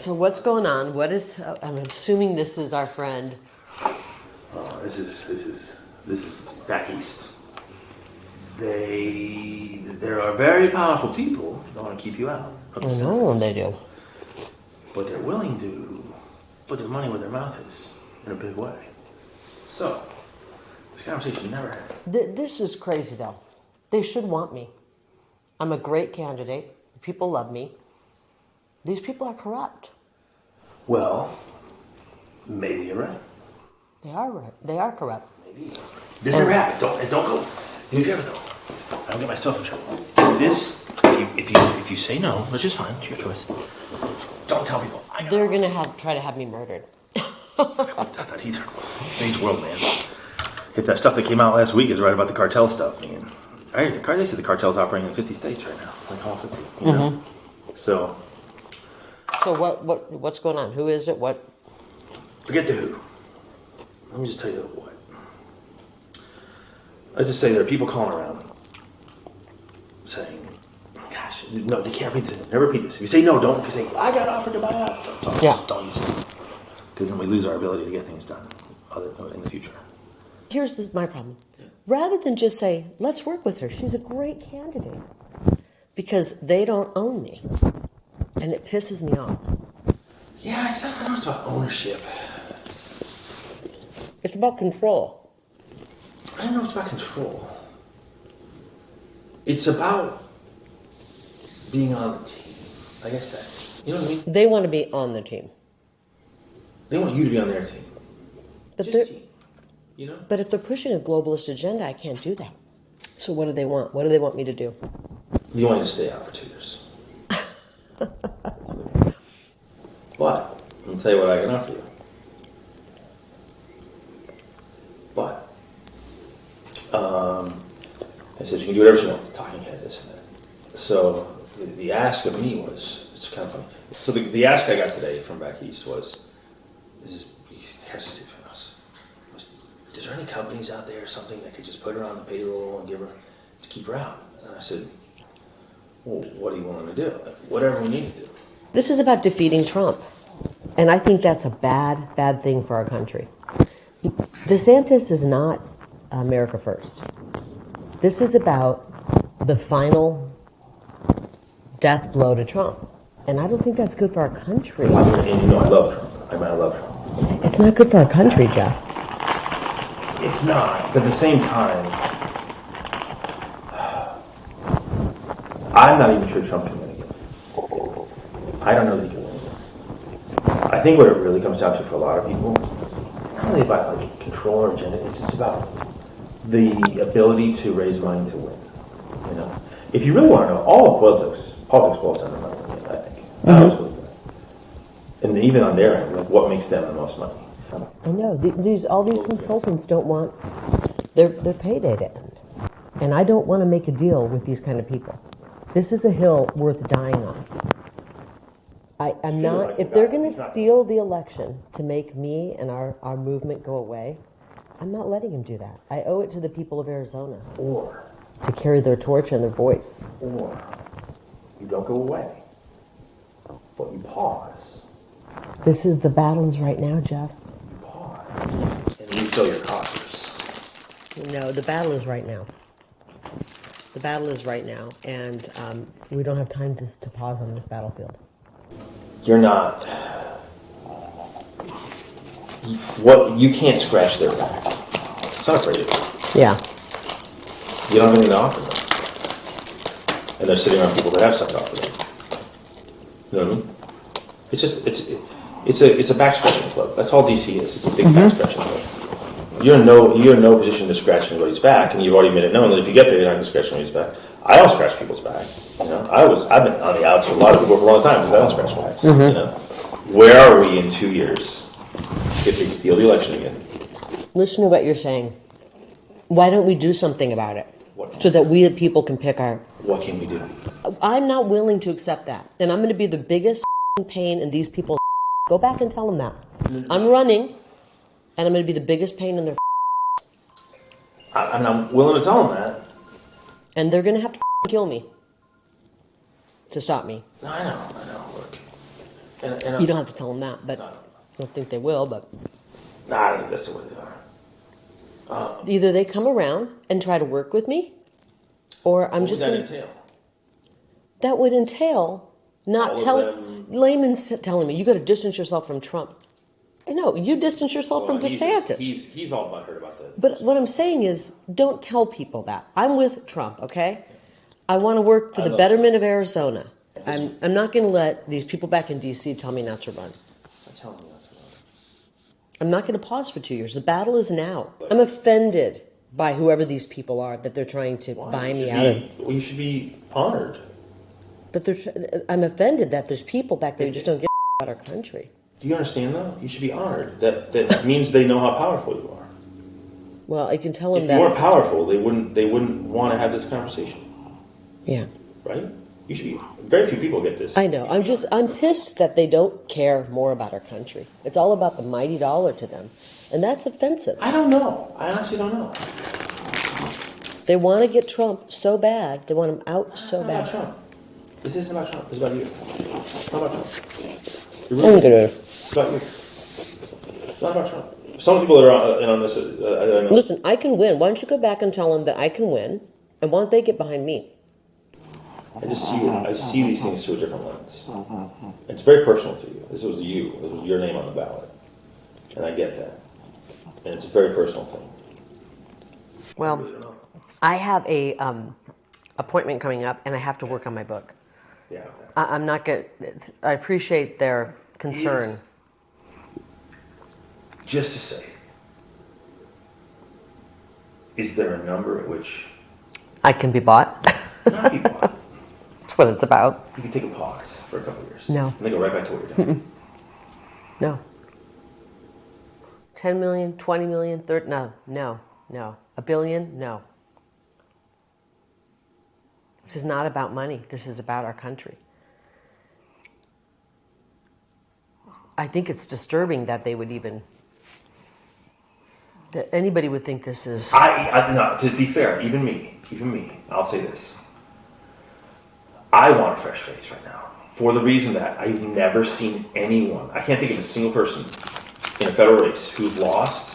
So what's going on? What is? I'm assuming this is our friend. This is back east. There are very powerful people that want to keep you out. I know they do. But they're willing to put their money where their mouth is in a big way. So, this conversation never happened. This is crazy, though. They should want me. I'm a great candidate. People love me. These people are corrupt. Well, maybe you're right. They are right. They are corrupt. Maybe. This never happened. Don't go. Do me a favor, though. I don't get myself in trouble. If you say no, which is fine, it's your choice. Don't tell people. They're gonna try to have me murdered. I wouldn't doubt that either. Today's world, man. If that stuff that came out last week is right about the cartel stuff, man. They said the cartel's operating in 50 states right now, like all 50. You know? So what's going on? Who is it? What? Forget the who. Let me just tell you the what. Let's just say there are people calling around saying, "Gosh, no, they can't repeat this. Never repeat this. If you say no, don't. If you say I got offered to buy out, don't use it, because then we lose our ability to get things done in the future." Here's my problem. Rather than just say, let's work with her, she's a great candidate, because they don't own me, and it pisses me off. Yeah, I don't know, it's about ownership. It's about control. I don't know if it's about control. It's about being on the team. I guess that's, you know what I mean? They want to be on the team. They want you to be on their team. But just team. You know? But if they're pushing a globalist agenda, I can't do that. So what do they want? What do they want me to do? You want me to stay out for 2 years. But, I'll tell you what I can offer you. But, I said, you can do whatever she wants, talking head, this and that. So, the ask of me was, it's kind of funny. So the ask I got today from back east was, it has to stay between us. Is there any companies out there or something that could just put her on the payroll and give her, to keep her out? And I said, well, what are you willing to do? Like, whatever we need to do. This is about defeating Trump. And I think that's a bad thing for our country. DeSantis is not America first. This is about the final death blow to Trump. And I don't think that's good for our country. And you know I love Trump. I love Trump. It's not good for our country, Jeff. It's not. But at the same time, I'm not even sure Trump can win again. I don't know that he can win again. I think what it really comes down to for a lot of people, it's not really about like control or agenda. It's just about the ability to raise money to win. You know, if you really want to know, all of politics boils down to money. I think. I always believe that. And even on their end, like what makes them the most money. I know. All these consultants don't want their payday to end. And I don't want to make a deal with these kind of people. This is a hill worth dying on. I'm not, if they're going to steal the election to make me and our movement go away, I'm not letting them do that. I owe it to the people of Arizona. Or to carry their torch and their voice. Or you don't go away, but you pause. This is the battles right now, Jeff. You pause, and you fill your coffers. No, the battle is right now. The battle is right now, and we don't have time to pause on this battlefield. You're not. You can't scratch their back. It's not afraid of you. Yeah. You don't have anything to offer them, and they're sitting around people that have something to offer them. You know what I mean? It's just it's a back scratching club. That's all DC is. It's a big back scratching club. You're in no position to scratch anybody's back, and you've already made it known that if you get there, you're not going to scratch anybody's back. I don't scratch people's back. You know, I've been on the outs with a lot of people for a long time because I don't scratch backs. You know, where are we in 2 years if they steal the election again? Listen to what you're saying. Why don't we do something about it so that we the people can pick our? What can we do? I'm not willing to accept that, and I'm going to be the biggest pain in these people's. Go back and tell them that I'm running, and I'm going to be the biggest pain in their. I'm willing to tell them that. And they're going to have to kill me to stop me. No, I know. Look, You don't have to tell them that, but No. I don't think they will. But Nah, I don't think that's the way they are. either they come around and try to work with me, or I'm What just would that going to... entail? That would entail not All of telling... them- Layman's telling me, you got to distance yourself from Trump. I know, you distance yourself from DeSantis. He's all butthurt about that. But what I'm saying is, don't tell people that. I'm with Trump, okay? I want to work for I the love betterment of Arizona. I'm not going to let these people back in D.C. tell me not to run. I'm telling you that's what I'm not going to pause for 2 years. The battle is now. I'm offended by whoever these people are that they're trying to buy me out of. Well, you should be honored. But I'm offended that there's people back there who just don't give about our country. Do you understand though? You should be honored. That means they know how powerful you are. Well, I can tell them If that. you weren't powerful, they wouldn't want to have this conversation. Yeah. Right? You should be. Very few people get this. I know. I'm pissed that they don't care more about our country. It's all about the mighty dollar to them. And that's offensive. I don't know. I honestly don't know. They want to get Trump so bad. They want him out so It's not bad. about Trump. This isn't about Trump. It's about you. It's not about Trump. It's about you. It's not about Trump. Some people that are in on this, I know. Listen, I can win. Why don't you go back and tell them that I can win? And why don't they get behind me? I see these things through a different lens. It's very personal to you. This was you. This was your name on the ballot. And I get that. And it's a very personal thing. Well, I have a appointment coming up, and I have to work on my book. Yeah. Okay. I'm not good. I appreciate their concern. Just to say, is there a number at which I can be bought. not be bought? That's what it's about. You can take a pause for a couple of years. No. And then go right back to what you're doing. No. 10 million, 20 million, 30, no. A billion, no. This is not about money. This is about our country. I think it's disturbing that they would even, that anybody would think this is... No, to be fair, even me, I'll say this. I want a fresh face right now. For the reason that I've never seen anyone, I can't think of a single person in a federal race who lost,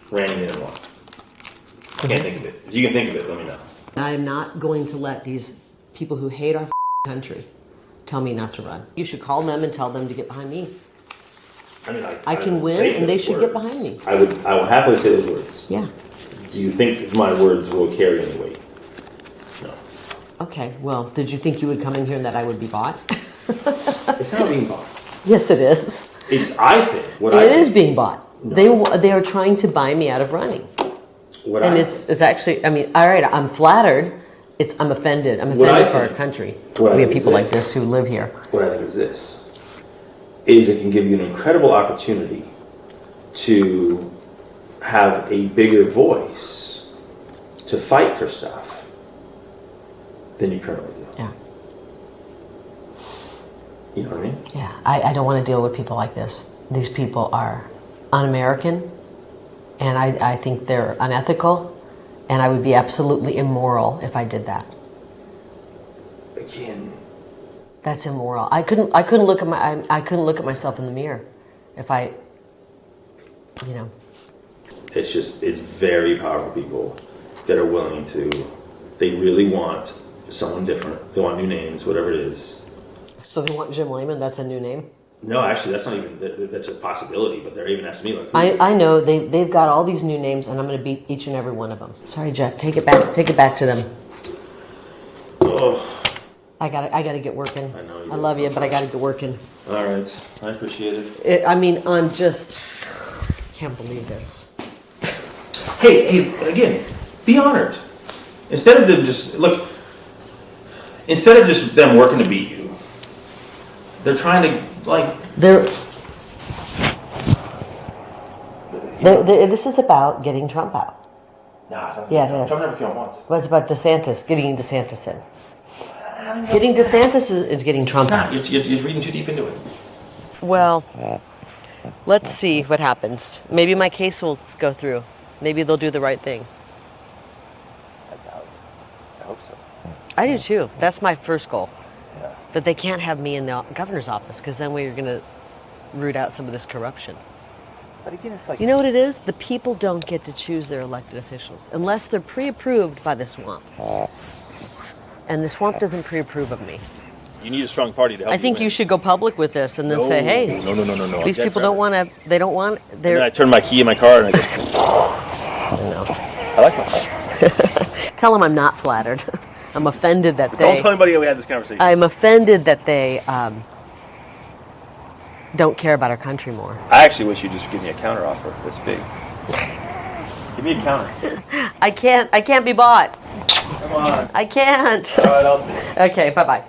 ran in and won. I can't think of it. If you can think of it, let me know. I am not going to let these people who hate our country tell me not to run. You should call them and tell them to get behind me. I mean, I can win, and they should get behind me. I will happily say those words. Yeah. Do you think my words will carry any weight? No. Okay, well, did you think you would come in here and that I would be bought? It's not being bought. Yes, it is. I think. It is being bought. No. They are trying to buy me out of running. It's actually, I mean, all right, I'm flattered. I'm offended. I'm offended for our country. We have people like this who live here. What I think is this, is it can give you an incredible opportunity to have a bigger voice to fight for stuff than you currently do. Yeah. You know what I mean? Yeah, I don't want to deal with people like this. These people are un-American, and I think they're unethical, and I would be absolutely immoral if I did that. Again, that's immoral. I couldn't look at myself in the mirror if I, you know. it's very powerful people that are willing to. They really want someone different. They want new names, whatever it is. So they want Jim Lehman. That's a new name. No, actually, that's not even. That's a possibility. But they're even asking me like. I know they've got all these new names, and I'm going to beat each and every one of them. Sorry, Jeff. Take it back. Take it back to them. Oh. I gotta get working. I know. I love you, but I gotta get working. All right, I appreciate it. I'm just can't believe this. Hey, again, be honored. Instead of them just them working to beat you, they're trying to This is about getting Trump out. Nah, yeah, it is. Trump never came on once. Well, it's about DeSantis, getting DeSantis in. Getting DeSantis is getting Trump out. You're reading too deep into it. Well, let's see what happens. Maybe my case will go through. Maybe they'll do the right thing. I doubt it. I hope so. I do too. That's my first goal. Yeah. But they can't have me in the governor's office because then we're going to root out some of this corruption. But again, it's like... You know what it is? The people don't get to choose their elected officials unless they're pre-approved by the swamp. And the swamp doesn't pre-approve of me. You need a strong party to help I think win. you should go public with this and then say, hey, No. these people don't want to, they don't want, And then I turn my key in my car and I just... I like my car. Tell them I'm not flattered. I'm offended that Don't tell anybody we had this conversation. I'm offended that they don't care about our country more. I actually wish you'd just give me a counter offer that's big. Give me a counter. I can't be bought. Come on. I can't. All right, I'll see. Okay, bye-bye.